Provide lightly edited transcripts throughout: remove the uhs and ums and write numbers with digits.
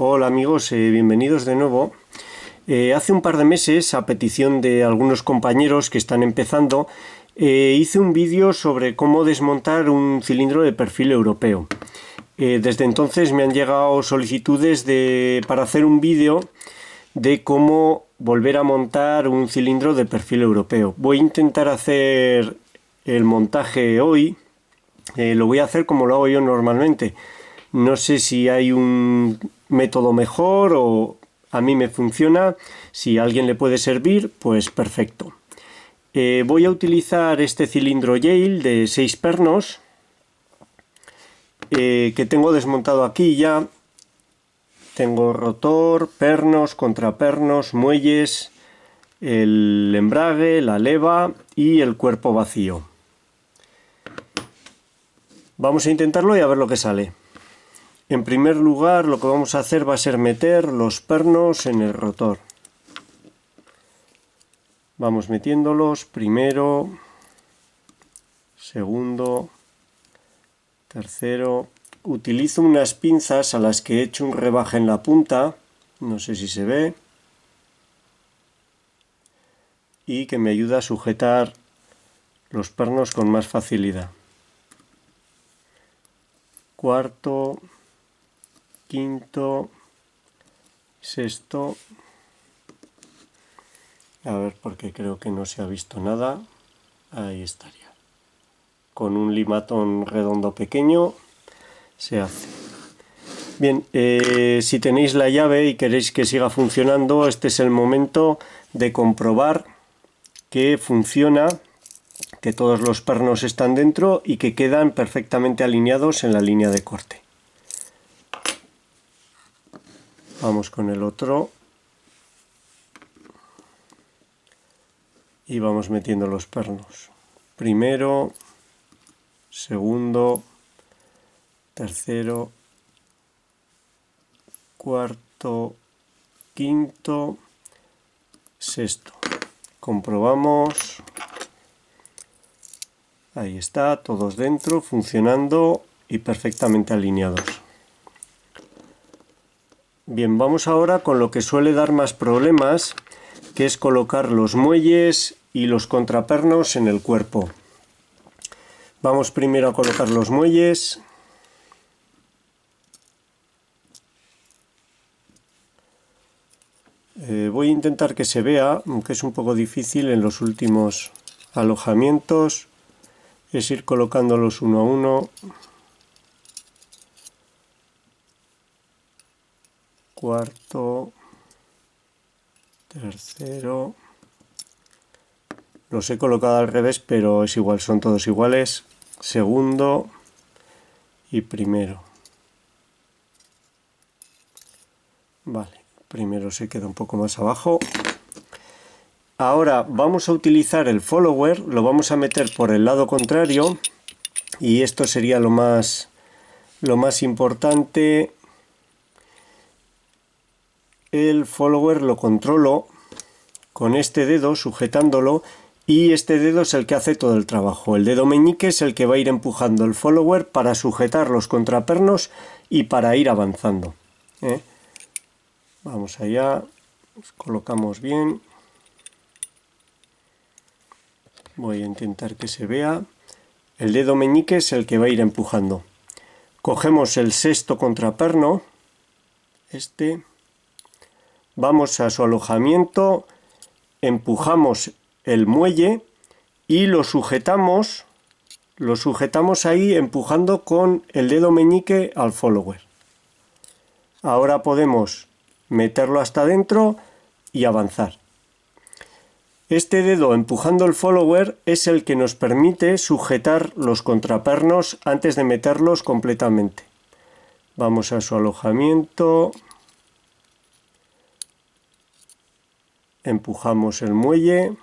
Hola amigos, bienvenidos de nuevo. Hace un par de meses, a petición de algunos compañeros que están empezando, hice un vídeo sobre cómo desmontar un cilindro de perfil europeo. Desde entonces me han llegado solicitudes para hacer un vídeo de cómo volver a montar un cilindro de perfil europeo. Voy a intentar hacer el montaje hoy. Lo voy a hacer como lo hago yo normalmente. No sé si hay un método mejor o a mí me funciona. Si a alguien le puede servir, pues perfecto. Voy a utilizar este cilindro Yale de 6 pernos que tengo desmontado aquí ya. Tengo rotor, pernos, contrapernos, muelles, el embrague, la leva y el cuerpo vacío. Vamos a intentarlo y a ver lo que sale. En primer lugar, lo que vamos a hacer va a ser meter los pernos en el rotor. Vamos metiéndolos primero, segundo, tercero. Utilizo unas pinzas a las que he hecho un rebaje en la punta, no sé si se ve, y que me ayuda a sujetar los pernos con más facilidad. Cuarto, quinto, sexto. A ver, porque creo que no se ha visto nada. Ahí estaría. Con un limatón redondo pequeño se hace. Bien, si tenéis la llave y queréis que siga funcionando, este es el momento de comprobar que funciona, que todos los pernos están dentro y que quedan perfectamente alineados en la línea de corte. Vamos con el otro. Y vamos metiendo los pernos. Primero, segundo, tercero, cuarto, quinto, sexto. Comprobamos. Ahí está, todos dentro, funcionando y perfectamente alineados. Bien, vamos ahora con lo que suele dar más problemas, que es colocar los muelles y los contrapernos en el cuerpo. Vamos primero a colocar los muelles. Voy a intentar que se vea, aunque es un poco difícil en los últimos alojamientos, es ir colocándolos uno a uno. Cuarto, tercero. Los he colocado al revés, pero es igual, son todos iguales. Segundo y primero. Vale, primero se queda un poco más abajo. Ahora vamos a utilizar el follower, lo vamos a meter por el lado contrario y esto sería lo más importante. El follower lo controlo con este dedo sujetándolo y este dedo es el que hace todo el trabajo. El dedo meñique es el que va a ir empujando el follower para sujetar los contrapernos y para ir avanzando. Vamos allá, los colocamos bien. Voy a intentar que se vea. El dedo meñique es el que va a ir empujando. Cogemos el sexto contraperno, vamos a su alojamiento, empujamos el muelle y lo sujetamos ahí empujando con el dedo meñique al follower. Ahora podemos meterlo hasta adentro y avanzar. Este dedo empujando el follower es el que nos permite sujetar los contrapernos antes de meterlos completamente. Vamos a su alojamiento. Empujamos el muelle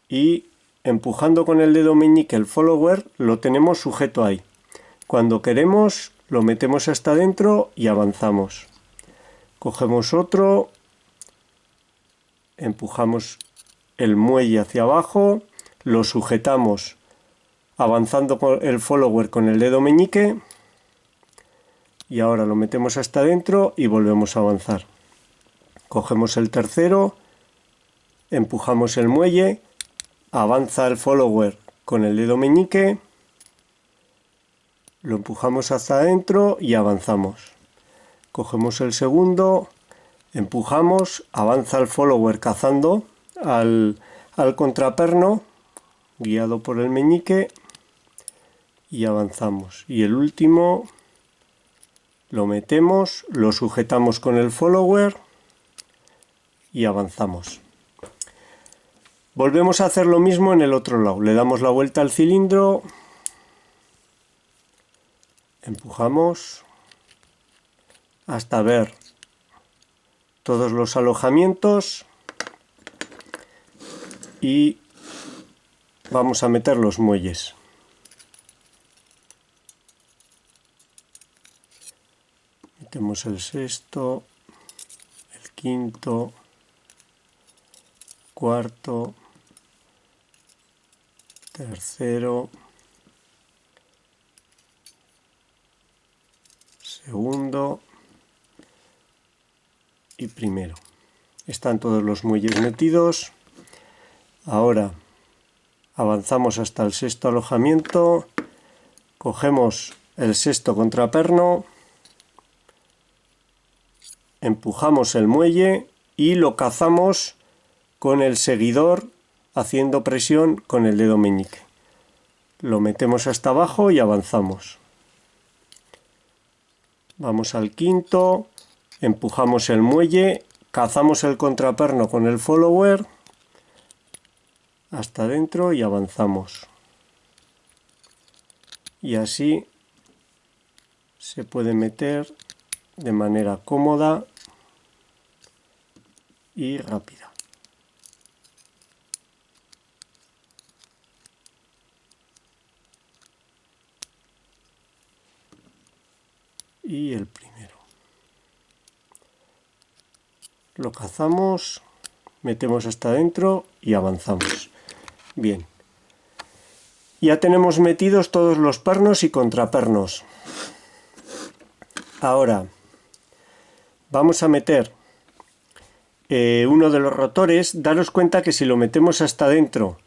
y empujando con el dedo meñique el follower lo tenemos sujeto ahí. Cuando queremos lo metemos hasta adentro y avanzamos. Cogemos otro, empujamos el muelle hacia abajo, lo sujetamos avanzando por el follower con el dedo meñique, y ahora lo metemos hasta adentro y volvemos a avanzar. Cogemos el tercero, empujamos el muelle, avanza el follower con el dedo meñique, lo empujamos hasta adentro y avanzamos. Cogemos el segundo, empujamos, avanza el follower cazando al contraperno, guiado por el meñique, y avanzamos. Y el último lo metemos, lo sujetamos con el follower y avanzamos. Volvemos a hacer lo mismo en el otro lado. Le damos la vuelta al cilindro, empujamos hasta ver todos los alojamientos y vamos a meter los muelles. Metemos el sexto, el quinto, cuarto, tercero, segundo y primero. Están todos los muelles metidos. Ahora avanzamos hasta el sexto alojamiento, cogemos el sexto contraperno, empujamos el muelle y lo cazamos con el seguidor haciendo presión con el dedo meñique. Lo metemos hasta abajo y avanzamos. Vamos al quinto, empujamos el muelle, cazamos el contraperno con el follower hasta adentro y avanzamos. Y así se puede meter de manera cómoda y rápida. Y el primero. Lo cazamos, metemos hasta adentro y avanzamos. Bien. Ya tenemos metidos todos los pernos y contrapernos. Ahora vamos a meter uno de los rotores. Daros cuenta que si lo metemos hasta adentro,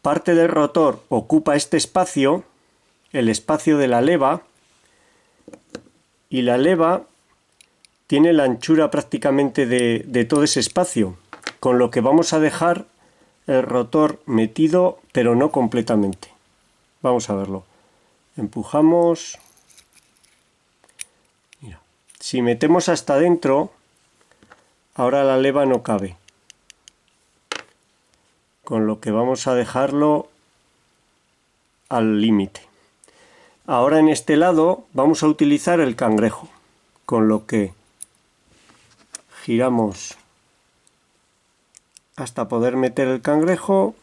parte del rotor ocupa este espacio, el espacio de la leva, y la leva tiene la anchura prácticamente de todo ese espacio, con lo que vamos a dejar el rotor metido, pero no completamente. Vamos a verlo. Empujamos. Mira, si metemos hasta adentro, ahora la leva no cabe, con lo que vamos a dejarlo al límite. Ahora en este lado vamos a utilizar el cangrejo, con lo que giramos hasta poder meter el cangrejo,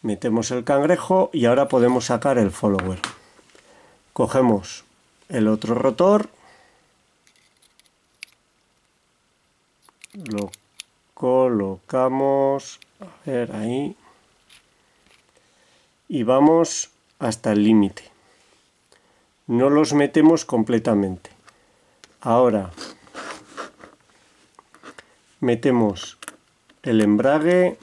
metemos el cangrejo y ahora podemos sacar el follower. Cogemos el otro rotor, lo colocamos, a ver ahí, y vamos hasta el límite. No los metemos completamente. Ahora metemos el embrague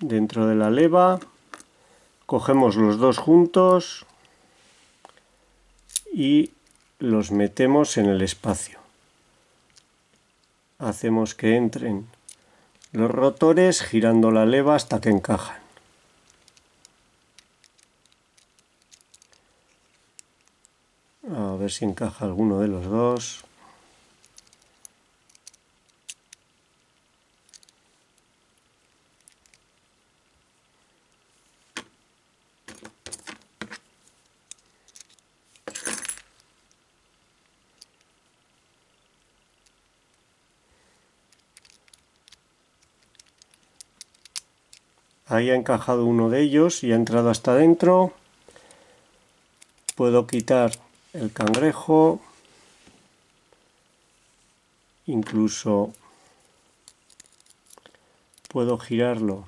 dentro de la leva, cogemos los dos juntos y los metemos en el espacio. Hacemos que entren los rotores girando la leva hasta que encajan. A ver si encaja alguno de los dos. Ahí ha encajado uno de ellos y ha entrado hasta adentro. Puedo quitar el cangrejo, incluso puedo girarlo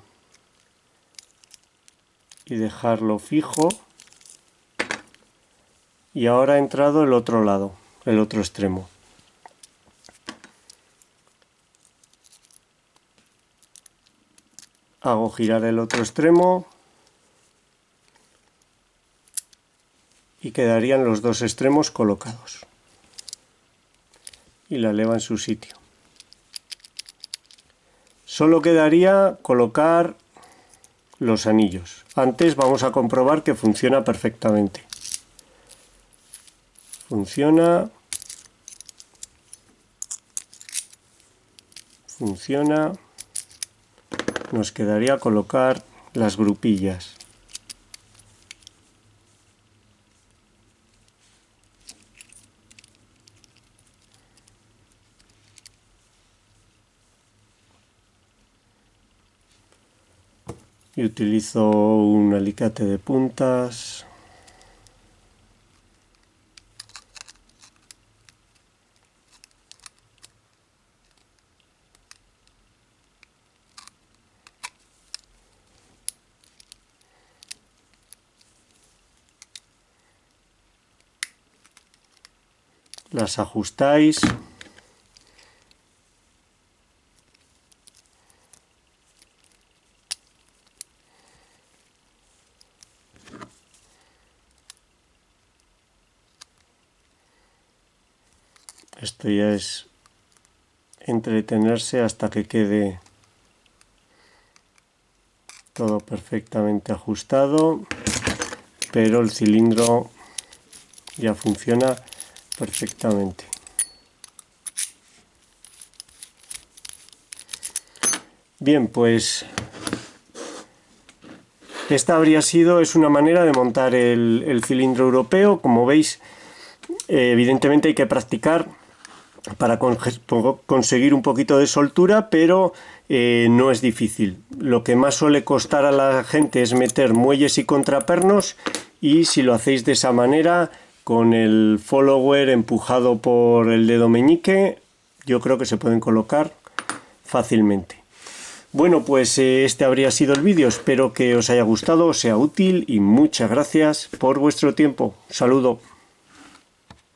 y dejarlo fijo. Y ahora ha entrado el otro lado, el otro extremo. Hago girar el otro extremo y quedarían los dos extremos colocados. Y la leva en su sitio. Solo quedaría colocar los anillos. Antes vamos a comprobar que funciona perfectamente. Funciona. Nos quedaría colocar las grupillas. Y utilizo un alicate de puntas. Las ajustáis. Esto ya es entretenerse hasta que quede todo perfectamente ajustado, pero el cilindro ya funciona perfectamente. Bien, pues esta es una manera de montar el cilindro europeo. Como veis, evidentemente hay que practicar para conseguir un poquito de soltura, pero no es difícil. Lo que más suele costar a la gente es meter muelles y contrapernos, y si lo hacéis de esa manera, con el follower empujado por el dedo meñique, yo creo que se pueden colocar fácilmente. Bueno, pues este habría sido el vídeo. Espero que os haya gustado, os sea útil, y muchas gracias por vuestro tiempo. Saludo.